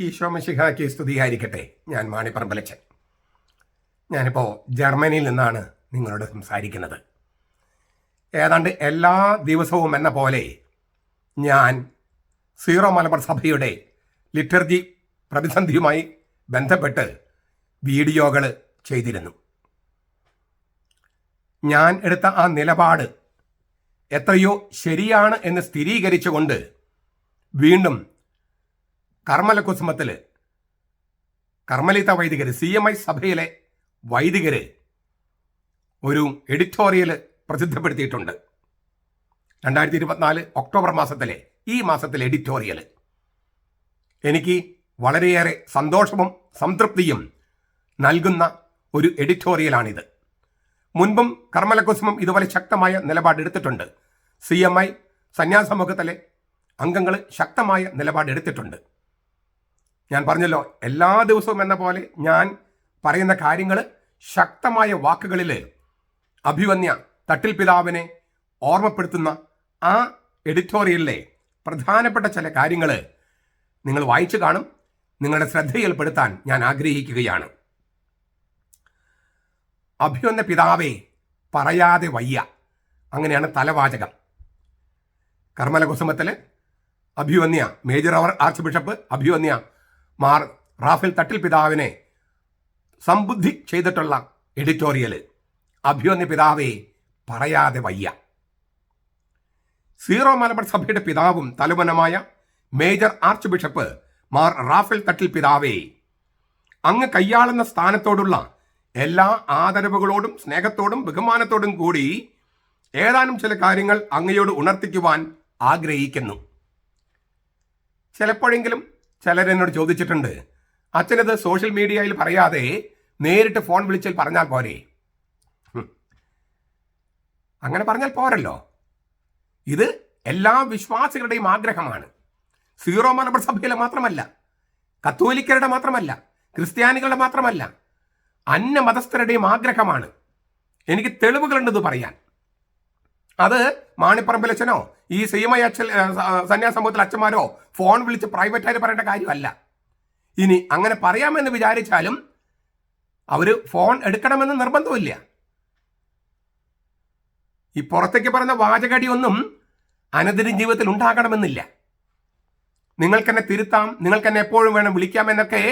ഈശോമിശിഹായ്ക്ക് സ്തുതിയായിരിക്കട്ടെ. ഞാൻ മാണിപ്പറമ്പലച്ചൻ. ഞാനിപ്പോൾ ജർമ്മനിയിൽ നിന്നാണ് നിങ്ങളോട് സംസാരിക്കുന്നത്. ഏതാണ്ട് എല്ലാ ദിവസവും എന്ന പോലെ ഞാൻ സീറോ മലബാർ സഭയുടെ ലിറ്റർജി പ്രതിസന്ധിയുമായി ബന്ധപ്പെട്ട് വീഡിയോകൾ ചെയ്തിരുന്നു. ഞാൻ എടുത്ത ആ നിലപാട് എത്രയോ ശരിയാണ് എന്ന് സ്ഥിരീകരിച്ചുകൊണ്ട് വീണ്ടും കർമ്മല കർമ്മലിത വൈദികർ, CMI സഭയിലെ വൈദികർ ഒരു എഡിറ്റോറിയൽ പ്രസിദ്ധപ്പെടുത്തിയിട്ടുണ്ട്. 2024 ഒക്ടോബർ മാസത്തിലെ ഈ മാസത്തിലെ എഡിറ്റോറിയൽ എനിക്ക് വളരെയേറെ സന്തോഷവും സംതൃപ്തിയും നൽകുന്ന ഒരു എഡിറ്റോറിയലാണിത്. മുൻപും കർമ്മല ഇതുപോലെ ശക്തമായ നിലപാടെടുത്തിട്ടുണ്ട്. CMI സന്യാസമൂഹത്തിലെ അംഗങ്ങൾ ശക്തമായ നിലപാടെടുത്തിട്ടുണ്ട്. ഞാൻ പറഞ്ഞല്ലോ, എല്ലാ ദിവസവും എന്ന പോലെ ഞാൻ പറയുന്ന കാര്യങ്ങൾ ശക്തമായ വാക്കുകളിൽ അഭിവന്യ തട്ടിൽ പിതാവിനെ ഓർമ്മപ്പെടുത്തുന്ന ആ എഡിറ്റോറിയലിലെ പ്രധാനപ്പെട്ട ചില കാര്യങ്ങൾ നിങ്ങൾ വായിച്ചു കാണും. നിങ്ങളുടെ ശ്രദ്ധയിൽപ്പെടുത്താൻ ഞാൻ ആഗ്രഹിക്കുകയാണ്. അഭിവന്യ പിതാവേ പറയാതെ വയ്യ, അങ്ങനെയാണ് തലവാചകം. കർമ്മല കുസുമത്തിൽ അഭിവന്യ മേജർ ആർച്ച് ബിഷപ്പ് അഭിവന്യ മാർ റാഫേൽ തട്ടിൽ പിതാവിനെ സംബുദ്ധി ചെയ്തിട്ടുള്ള എഡിറ്റോറിയൽ അഭിവന്യ പിതാവേ പറയാതെ വയ്യ. സീറോ മലബാർ സഭയുടെ പിതാവും തലവനുമായ major archbishop Mar Raphael Thattil പിതാവേ, അങ്ങ് കൈയാളുന്ന സ്ഥാനത്തോടുള്ള എല്ലാ ആദരവുകളോടും സ്നേഹത്തോടും ബഹുമാനത്തോടും കൂടി ഏതാനും ചില കാര്യങ്ങൾ അങ്ങയോട് ഉണർത്തിക്കുവാൻ ആഗ്രഹിക്കുന്നു. ചിലപ്പോഴെങ്കിലും ചിലരെന്നോട് ചോദിച്ചിട്ടുണ്ട്, അച്ഛനത് സോഷ്യൽ മീഡിയയിൽ പറയാതെ നേരിട്ട് ഫോൺ വിളിച്ചാൽ പറഞ്ഞാൽ പോരെ? അങ്ങനെ പറഞ്ഞാൽ പോരല്ലോ. ഇത് എല്ലാ വിശ്വാസികളുടെയും ആഗ്രഹമാണ്. സീറോ മലബാർ സഭയിലെ മാത്രമല്ല, കത്തോലിക്കരുടെ മാത്രമല്ല, ക്രിസ്ത്യാനികളുടെ മാത്രമല്ല, അന്യമതസ്ഥരുടെയും ആഗ്രഹമാണ്. എനിക്ക് തെളിവുകളുണ്ടെന്ന് പറയാൻ. അത് മാണിപ്പറമ്പിലച്ഛനോ ഈ CMI സന്യാസ സമൂഹത്തിലെ അച്ഛന്മാരോ ഫോൺ വിളിച്ച് പ്രൈവറ്റായിട്ട് പറയേണ്ട കാര്യമല്ല. ഇനി അങ്ങനെ പറയാമെന്ന് വിചാരിച്ചാലും അവർ ഫോൺ എടുക്കണമെന്ന് നിർബന്ധമില്ല. ഈ പുറത്തേക്ക് പറയുന്ന വാചകടിയൊന്നും അനുദിന ജീവിതത്തിൽ ഉണ്ടാകണമെന്നില്ല. നിങ്ങൾക്കെന്നെ തിരുത്താം, നിങ്ങൾക്കെന്നെ എപ്പോഴും വേണം വിളിക്കാമെന്നൊക്കെ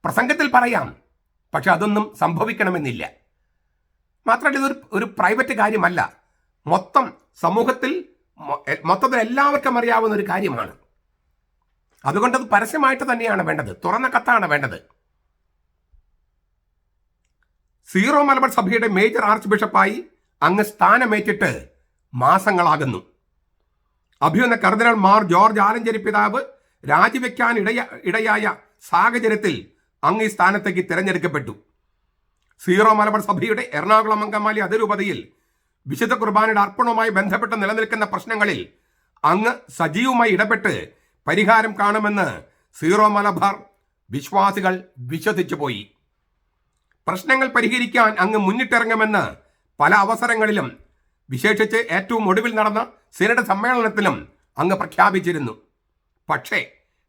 പ്രസംഗത്തിൽ പറയാം. പക്ഷെ അതൊന്നും സംഭവിക്കണമെന്നില്ല. മാത്രമല്ല, ഇതൊരു ഒരു പ്രൈവറ്റ് കാര്യമല്ല. മൊത്തത്തിൽ എല്ലാവർക്കും അറിയാവുന്ന ഒരു കാര്യമാണ്. അതുകൊണ്ട് അത് പരസ്യമായിട്ട് തന്നെയാണ് വേണ്ടത്, തുറന്ന കത്താണ് വേണ്ടത്. സീറോ മലബാർ സഭയുടെ മേജർ ആർച്ച് ബിഷപ്പായി അങ്ങ് സ്ഥാനമേറ്റിട്ട് മാസങ്ങളാകുന്നു. അഭിവന്യ കർദിനാൾ മാർ ജോർജ് ആലഞ്ചേരി പിതാവ് രാജിവെക്കാൻ ഇടയായ സാഹചര്യത്തിൽ അങ്ങ് ഈ സ്ഥാനത്തേക്ക് തിരഞ്ഞെടുക്കപ്പെട്ടു. സീറോ മലബാർ സഭയുടെ എറണാകുളം അങ്കമാലി അതിരൂപതയിൽ വിശുദ്ധ കുർബാനയുടെ അർപ്പണവുമായി ബന്ധപ്പെട്ട് നിലനിൽക്കുന്ന പ്രശ്നങ്ങളിൽ അങ്ങ് സജീവമായി ഇടപെട്ട് പരിഹാരം കാണുമെന്ന് സീറോ മലബാർ വിശ്വാസികൾ വിശ്വസിച്ചു പോയി. പ്രശ്നങ്ങൾ പരിഹരിക്കാൻ അങ്ങ് മുന്നിട്ടിറങ്ങുമെന്ന് പല അവസരങ്ങളിലും, വിശേഷിച്ച് ഏറ്റവും ഒടുവിൽ നടന്ന സിനഡ് സമ്മേളനത്തിലും അങ്ങ് പ്രഖ്യാപിച്ചിരുന്നു. പക്ഷേ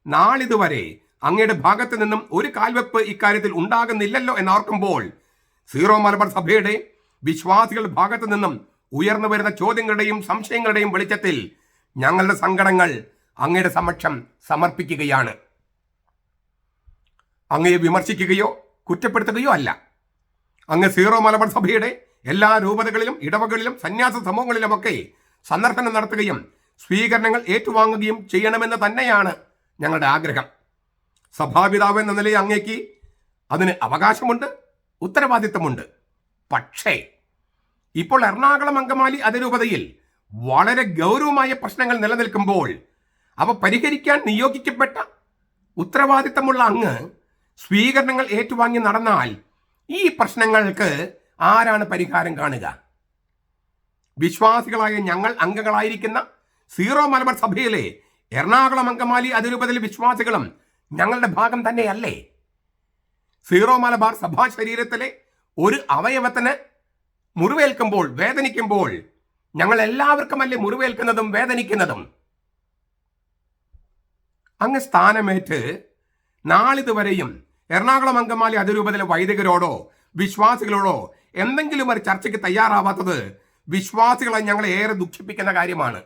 നാളിതുവരെ അങ്ങയുടെ ഭാഗത്തു നിന്നും ഒരു കാൽവെപ്പ് ഇക്കാര്യത്തിൽ ഉണ്ടാകുന്നില്ലല്ലോ എന്നോർക്കുമ്പോൾ സീറോ മലബാർ സഭയുടെ വിശ്വാസികളുടെ ഭാഗത്തു നിന്നും ഉയർന്നു വരുന്ന ചോദ്യങ്ങളുടെയും സംശയങ്ങളുടെയും വെളിച്ചത്തിൽ ഞങ്ങളുടെ സങ്കടങ്ങൾ അങ്ങയുടെ സമക്ഷം സമർപ്പിക്കുകയാണ്. അങ്ങയെ വിമർശിക്കുകയോ കുറ്റപ്പെടുത്തുകയോ അല്ല. അങ്ങ് സീറോ മലബാർ സഭയുടെ എല്ലാ രൂപതകളിലും ഇടവകളിലും സന്യാസ സമൂഹങ്ങളിലുമൊക്കെ സന്ദർശനം നടത്തുകയും സ്വീകരണങ്ങൾ ഏറ്റുവാങ്ങുകയും ചെയ്യണമെന്ന് തന്നെയാണ് ഞങ്ങളുടെ ആഗ്രഹം. സഭാപിതാവ് എന്ന നിലയിൽ അങ്ങേക്ക് അതിന് അവകാശമുണ്ട്, ഉത്തരവാദിത്തമുണ്ട്. പക്ഷേ ഇപ്പോൾ എറണാകുളം അങ്കമാലി അതിരൂപതയിൽ വളരെ ഗൗരവമായ പ്രശ്നങ്ങൾ നിലനിൽക്കുമ്പോൾ അവ പരിഹരിക്കാൻ നിയോഗിക്കപ്പെട്ട ഉത്തരവാദിത്തമുള്ള അങ്ങ് സ്വീകരണങ്ങൾ ഏറ്റുവാങ്ങി നടന്നാൽ ഈ പ്രശ്നങ്ങൾക്ക് ആരാണ് പരിഹാരം കാണുക? വിശ്വാസികളായ ഞങ്ങൾ അംഗങ്ങളായിരിക്കുന്ന സീറോ മലബാർ സഭയിലെ എറണാകുളം അങ്കമാലി അതിരൂപതയിലെ വിശ്വാസികളും ഞങ്ങളുടെ ഭാഗം തന്നെയല്ലേ? സീറോ മലബാർ സഭാ ശരീരത്തിലെ ഒരു അവയവത്തിന് മുറിവേൽക്കുമ്പോൾ, വേദനിക്കുമ്പോൾ ഞങ്ങൾ എല്ലാവർക്കുമല്ലേ മുറിവേൽക്കുന്നതും വേദനിക്കുന്നതും. അങ്ങ് സ്ഥാനമേറ്റ് നാളിതുവരെയും എറണാകുളം അങ്കമാലി അതിരൂപതയിലെ വൈദികരോടോ വിശ്വാസികളോടോ എന്തെങ്കിലും ഒരു ചർച്ചയ്ക്ക് തയ്യാറാവാത്തത് വിശ്വാസികളെ ഞങ്ങളെ ഏറെ ദുഃഖിപ്പിക്കുന്ന കാര്യമാണ്.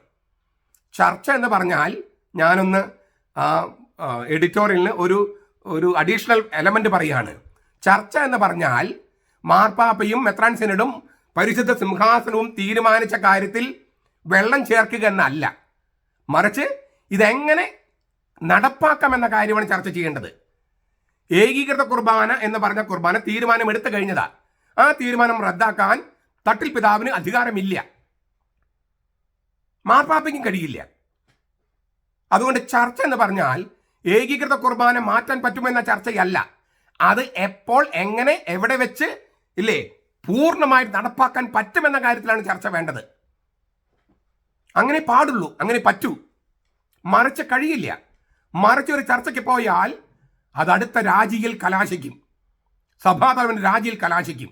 ചർച്ച എന്ന് പറഞ്ഞാൽ ഞാനൊന്ന് എഡിറ്റോറിയലിന് ഒരു അഡീഷണൽ എലമെന്റ് പറയുകയാണ്. ചർച്ച എന്ന് പറഞ്ഞാൽ മാർപ്പാപ്പയും മെത്രാൻ സിനഡും പരിശുദ്ധ സിംഹാസനവും തീരുമാനിച്ച കാര്യത്തിൽ വെള്ളം ചേർക്കുക എന്നല്ല, മറിച്ച് ഇതെങ്ങനെ നടപ്പാക്കാമെന്ന കാര്യമാണ് ചർച്ച ചെയ്യേണ്ടത്. ഏകീകൃത കുർബാന എന്ന് പറഞ്ഞ കുർബാന തീരുമാനം എടുത്തു കഴിഞ്ഞതാ. ആ തീരുമാനം റദ്ദാക്കാൻ തട്ടിൽ പിതാവിന് അധികാരമില്ല, മാർപ്പാപ്പയ്ക്കും കഴിയില്ല. അതുകൊണ്ട് ചർച്ച എന്ന് പറഞ്ഞാൽ ഏകീകൃത കുർബാന മാറ്റാൻ പറ്റുമെന്ന ചർച്ചയല്ല, അത് എപ്പോൾ എങ്ങനെ എവിടെ വെച്ച് ഇല്ലേ പൂർണ്ണമായി നടപ്പാക്കാൻ പറ്റുമെന്ന കാര്യത്തിലാണ് ചർച്ച വേണ്ടത്. അങ്ങനെ പാടുള്ളൂ, അങ്ങനെ പറ്റൂ, മറിച്ച് കഴിയില്ല. മറിച്ച് ഒരു ചർച്ചയ്ക്ക് പോയാൽ അത് അടുത്ത രാജിയിൽ കലാശിക്കും, സഭാതലവൻ രാജിയിൽ കലാശിക്കും.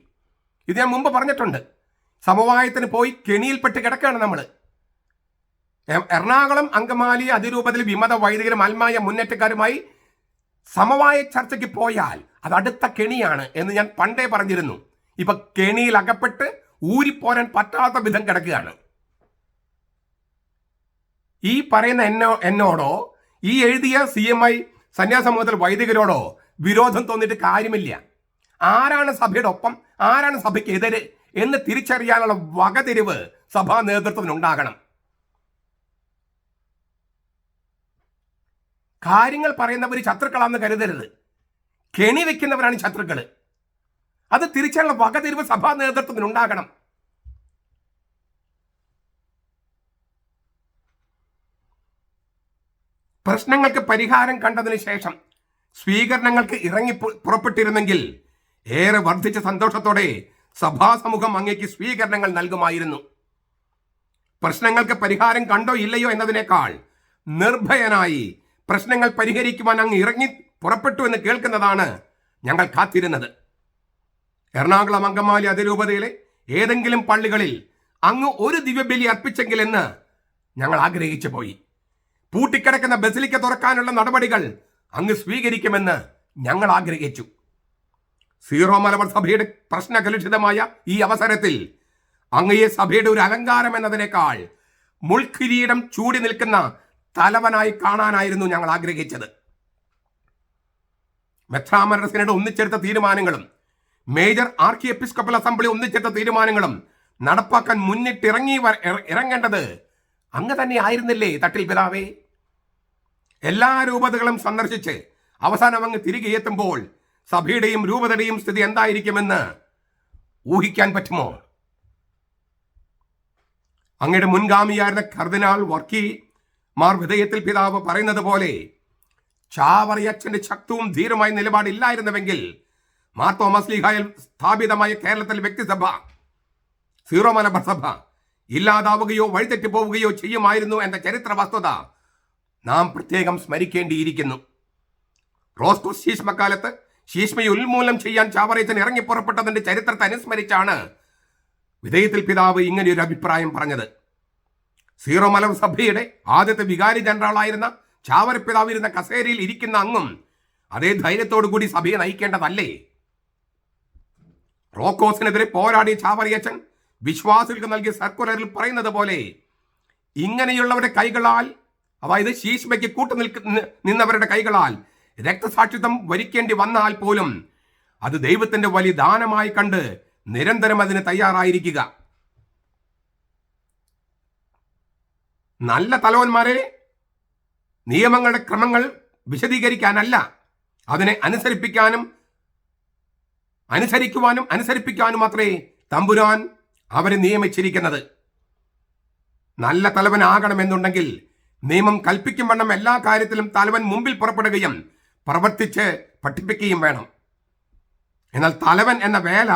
ഇത് ഞാൻ മുമ്പ് പറഞ്ഞിട്ടുണ്ട്. സമവായത്തിന് പോയി കെണിയിൽപ്പെട്ട് കിടക്കുകയാണ് നമ്മൾ. എറണാകുളം അങ്കമാലി അതിരൂപതയിൽ വിമത വൈദികരും അൽമായ മുന്നേറ്റക്കാരുമായി സമവായ ചർച്ചയ്ക്ക് പോയാൽ അത് അടുത്ത കെണിയാണ് എന്ന് ഞാൻ പണ്ടേ പറഞ്ഞിരുന്നു. ഇപ്പൊ കെണിയിൽ അകപ്പെട്ട് ഊരിപ്പോരാൻ പറ്റാത്ത വിധം കിടക്കുകയാണ്. ഈ പറയുന്ന എന്നോടോ ഈ എഴുതിയ CMI സന്യാസമൂഹത്തിൽ വൈദികരോടോ വിരോധം തോന്നിയിട്ട് കാര്യമില്ല. ആരാണ് സഭയുടെ ഒപ്പം, ആരാണ് സഭയ്ക്ക് എതിര് എന്ന് തിരിച്ചറിയാനുള്ള വകതിരിവ് സഭാ നേതൃത്വത്തിനുണ്ടാകണം. കാര്യങ്ങൾ പറയുന്നവർ ശത്രുക്കളാണെന്ന് കരുതരുത്. കെണി വെക്കുന്നവരാണ് ശത്രുക്കൾ. അത് തിരിച്ചറിയാനുള്ള വകതിരിവ് സഭാ നേതൃത്വത്തിനുണ്ടാകണം. പ്രശ്നങ്ങൾക്ക് പരിഹാരം കണ്ടതിന് ശേഷം സ്വീകരണങ്ങൾക്ക് ഇറങ്ങി പുറപ്പെട്ടിരുന്നെങ്കിൽ ഏറെ വർദ്ധിച്ച സന്തോഷത്തോടെ സഭാസമൂഹം അങ്ങേക്ക് സ്വീകരണങ്ങൾ നൽകുമായിരുന്നു. പ്രശ്നങ്ങൾക്ക് പരിഹാരം കണ്ടോ ഇല്ലയോ എന്നതിനേക്കാൾ നിർഭയനായി പ്രശ്നങ്ങൾ പരിഹരിക്കുവാൻ അങ്ങ് ഇറങ്ങി പുറപ്പെട്ടു എന്ന് കേൾക്കുന്നതാണ് ഞങ്ങൾ കാത്തിരുന്നത്. എറണാകുളം അങ്കമാലി അതിരൂപതയിലെ ഏതെങ്കിലും പള്ളികളിൽ അങ്ങ് ഒരു ദിവ്യബലി അർപ്പിച്ചെങ്കിലെന്ന് ഞങ്ങൾ ആഗ്രഹിച്ചു പോയി. പൂട്ടിക്കിടക്കുന്ന ബസിലിക്ക തുറക്കാനുള്ള നടപടികൾ അങ്ങ് സ്വീകരിക്കുമെന്ന് ഞങ്ങൾ ആഗ്രഹിച്ചു. സീറോ മലബാർ സഭയുടെ പ്രശ്നകലുഷിതമായ ഈ അവസരത്തിൽ അങ്ങയെ സഭയുടെ ഒരു അലങ്കാരം എന്നതിനേക്കാൾ മുൾക്കിരീടം ചൂടി നിൽക്കുന്ന തലവനായി കാണാനായിരുന്നു ഞങ്ങൾ ആഗ്രഹിച്ചത്. മെത്രാമരുടെ സിനഡ് ഒന്നിച്ചെടുത്ത തീരുമാനങ്ങളും മേജർ ആർക്കി എപ്പിസ്കോപ്പൽ അസംബ്ലി ഒന്നിച്ചെടുത്ത തീരുമാനങ്ങളും നടപ്പാക്കാൻ ഇറങ്ങേണ്ടത് അങ്ങ് തന്നെ ആയിരുന്നില്ലേ തട്ടിൽ പിതാവേ? എല്ലാ രൂപതകളും സന്ദർശിച്ച് അവസാനം അങ്ങ് തിരികെ എത്തുമ്പോൾ സഭയുടെയും രൂപതയുടെയും സ്ഥിതി എന്തായിരിക്കുമെന്ന് ഊഹിക്കാൻ പറ്റുമോ? അങ്ങയുടെ മുൻഗാമിയായിരുന്ന കർദിനാൾ വർക്കി മാർ വിധേയത്തിൽ പിതാവ് പറയുന്നത് പോലെ ചാവറയച്ചന്റെ ശക്തവും ധീരമായ നിലപാടില്ലായിരുന്നുവെങ്കിൽ മാർ തോമസ് ലീഹായിൽ സ്ഥാപിതമായ കേരളത്തിലെ വ്യക്തിസഭ സീറോ മലബാർ സഭ ഇല്ലാതാവുകയോ വഴിതെറ്റി പോവുകയോ ചെയ്യുമായിരുന്നു എന്ന ചരിത്ര വസ്തുത നാം പ്രത്യേകം സ്മരിക്കേണ്ടിയിരിക്കുന്നു. റോസ്കോസ് ശീഷ്മക്കാലത്ത് ശീഷ്മയെ ഉന്മൂലനം ചെയ്യാൻ ചാവറയച്ചൻ ഇറങ്ങിപ്പുറപ്പെട്ടതിന്റെ ചരിത്രത്തെ അനുസ്മരിച്ചാണ് വിധേയത്തിൽ പിതാവ് ഇങ്ങനെയൊരു അഭിപ്രായം പറഞ്ഞത്. സീറോ മലബാർ സഭയുടെ ആദ്യത്തെ വികാരി ജനറലായിരുന്ന ചാവറ പിതാവ് ഇരുന്ന കസേരയിൽ ഇരിക്കുന്ന അങ്ങും അതേ ധൈര്യത്തോടു കൂടി സഭയെ നയിക്കേണ്ടതല്ലേ? റോക്കോസിനെതിരെ പോരാടിയ ചാവറയച്ചൻ വിശ്വാസികൾക്ക് നൽകിയ സർക്കുലറിൽ പറയുന്നത് പോലെ ഇങ്ങനെയുള്ളവരുടെ കൈകളാൽ, അതായത് ശീഷ്മയ്ക്ക് നിന്നവരുടെ കൈകളാൽ രക്തസാക്ഷിത്വം വരിക്കേണ്ടി വന്നാൽ പോലും അത് ദൈവത്തിന്റെ വലിയ ദാനമായി കണ്ട് നിരന്തരം അതിന് തയ്യാറായിരിക്കുക. നല്ല തലവന്മാരെ നിയമങ്ങളുടെ ക്രമങ്ങൾ വിശദീകരിക്കാനല്ല, അതിനെ അനുസരിക്കുവാനും മാത്രമേ തമ്പുരാൻ അവരെ നിയമിച്ചിരിക്കുന്നത്. നല്ല തലവനാകണമെന്നുണ്ടെങ്കിൽ നിയമം കൽപ്പിക്കും വണ്ണം എല്ലാ കാര്യത്തിലും തലവൻ മുമ്പിൽ പുറപ്പെടുകയും പ്രവർത്തിച്ച് പഠിപ്പിക്കുകയും വേണം. എന്നാൽ തലവൻ എന്ന വേല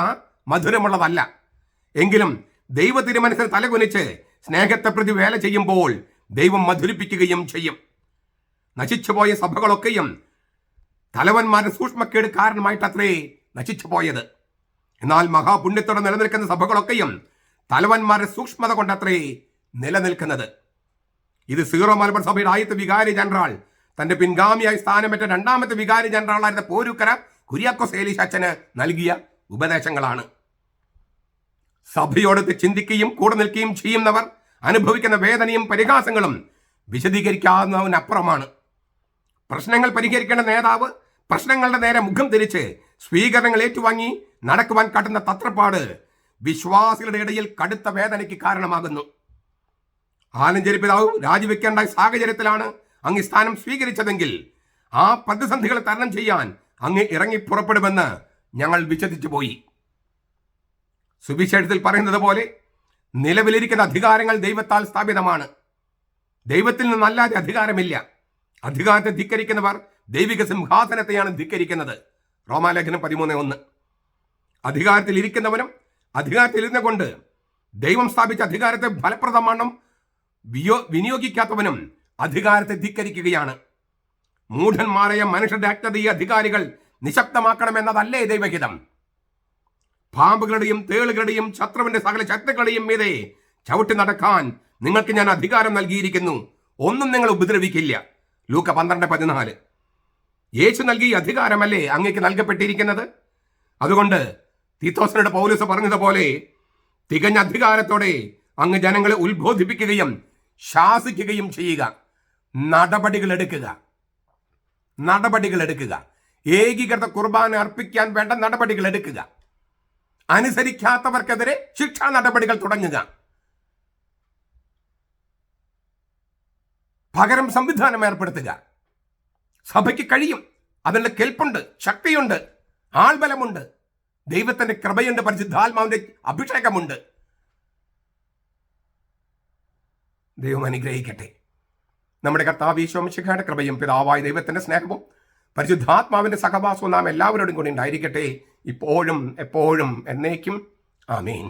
മധുരമുള്ളതല്ല. എങ്കിലും ദൈവ തിരുമനസ്സിന് തലകുനിച്ച് സ്നേഹത്തെ പ്രതി വേല ചെയ്യുമ്പോൾ ദൈവം മധുരിപ്പിക്കുകയും ചെയ്യും. നശിച്ചുപോയ സഭകളൊക്കെയും തലവന്മാരുടെ സൂക്ഷ്മക്കേട് കാരണമായിട്ടത്രേ നശിച്ചു പോയത്. എന്നാൽ മഹാപുണ്യത്തോടെ നിലനിൽക്കുന്ന സഭകളൊക്കെയും തലവന്മാരുടെ സൂക്ഷ്മത കൊണ്ടത്രേ നിലനിൽക്കുന്നത്. ഇത് സീറോ മലബാർ സഭയുടെ ആദ്യത്തെ വികാരി ജനറൽ തന്റെ പിൻഗാമിയായി സ്ഥാനമേറ്റ രണ്ടാമത്തെ വികാരി ജനറലായിരുന്ന പോരൂക്കര കുര്യാക്കോസ് ഏലീശ അച്ഛന് നൽകിയ ഉപദേശങ്ങളാണ്. സഭയോടൊത്ത് ചിന്തിക്കുകയും കൂടെ നിൽക്കുകയും ചെയ്യുന്നവർ അനുഭവിക്കുന്ന വേദനയും പരിഹാസങ്ങളും വിശദീകരിക്കാവുന്നതിനപ്പുറമാണ്. പ്രശ്നങ്ങൾ പരിഹരിക്കേണ്ട നേതാവ് പ്രശ്നങ്ങളുടെ നേരെ മുഖം തിരിച്ച് സ്വീകരണങ്ങൾ ഏറ്റുവാങ്ങി നടക്കുവാൻ കാട്ടുന്ന തത്രപ്പാട് വിശ്വാസികളുടെ ഇടയിൽ കടുത്ത വേദനയ്ക്ക് കാരണമാകുന്നു. ആലഞ്ചേരി പിതാവ് രാജിവെക്കേണ്ട സാഹചര്യത്തിലാണ് അങ്ങ് സ്ഥാനം സ്വീകരിച്ചതെങ്കിൽ ആ പ്രതിസന്ധികളെ തരണം ചെയ്യാൻ അങ്ങ് ഇറങ്ങി പുറപ്പെടുമെന്ന് ഞങ്ങൾ വിശ്വസിച്ചു പോയി. സുവിശേഷത്തിൽ പറയുന്നത് പോലെ നിലവിലിരിക്കുന്ന അധികാരങ്ങൾ ദൈവത്താൽ സ്ഥാപിതമാണ്. ദൈവത്തിൽ നിന്നല്ലാതെ അധികാരമില്ല. അധികാരത്തെ ധിക്കരിക്കുന്നവർ ദൈവിക സിംഹാസനത്തെയാണ് ധിക്കരിക്കുന്നത്. റോമാലേഖനം 13:1. അധികാരത്തിൽ ഇരിക്കുന്നവനും അധികാരത്തിൽ കൊണ്ട് ദൈവം സ്ഥാപിച്ച അധികാരത്തെ ഫലപ്രദമാണം വിനിയോഗിക്കാത്തവനും അധികാരത്തെ ധിക്കരിക്കുകയാണ്. മൂഢന്മാരായ മനുഷ്യരുടെ അജ്ഞത ഈ അധികാരികൾ നിശബ്ദമാക്കണമെന്നതല്ലേ ദൈവഹിതം? പാമ്പുകളുടെയും തേളുകളുടെയും ശത്രുവിന്റെ സകല ശക്തികളുടെയും മീതെ ചവിട്ടി നടക്കാൻ നിങ്ങൾക്ക് ഞാൻ അധികാരം നൽകിയിരിക്കുന്നു, ഒന്നും നിങ്ങൾ ഉപദ്രവിക്കില്ല. ലൂക്ക 12:14. യേശു നൽകിയ അധികാരമല്ലേ അങ്ങേക്ക് നൽകപ്പെട്ടിരിക്കുന്നത്? അതുകൊണ്ട് തീത്തോസിനോട് പൗലോസ് പറഞ്ഞതുപോലെ തികഞ്ഞ അധികാരത്തോടെ അങ്ങ് ജനങ്ങളെ ഉത്ബോധിപ്പിക്കുകയും ശാസിക്കുകയും ചെയ്യുക. നടപടികൾ എടുക്കുക. ഏകീകൃത കുർബാന അർപ്പിക്കാൻ വേണ്ട നടപടികൾ എടുക്കുക. അനുസരിക്കാത്തവർക്കെതിരെ ശിക്ഷാ നടപടികൾ തുടങ്ങുക. പകരം സംവിധാനം ഏർപ്പെടുത്തുക. സഭയ്ക്ക് കഴിയും. അതിന്റെ കെൽപ്പുണ്ട്, ശക്തിയുണ്ട്, ആൾബലമുണ്ട്, ദൈവത്തിന്റെ കൃപയുണ്ട്, പരിശുദ്ധാത്മാവിന്റെ അഭിഷേകമുണ്ട്. ദൈവം അനുഗ്രഹിക്കട്ടെ. നമ്മുടെ കർത്താവ് ഈശോ മിശിഹായുടെ കൃപയും പിതാവായ ദൈവത്തിന്റെ സ്നേഹവും പരിശുദ്ധാത്മാവിന്റെ സഹവാസവും നാം എല്ലാവരോടും കൂടി ഉണ്ടായിരിക്കട്ടെ, ഇപ്പോഴും എപ്പോഴും എന്നേക്കും. ആമേൻ.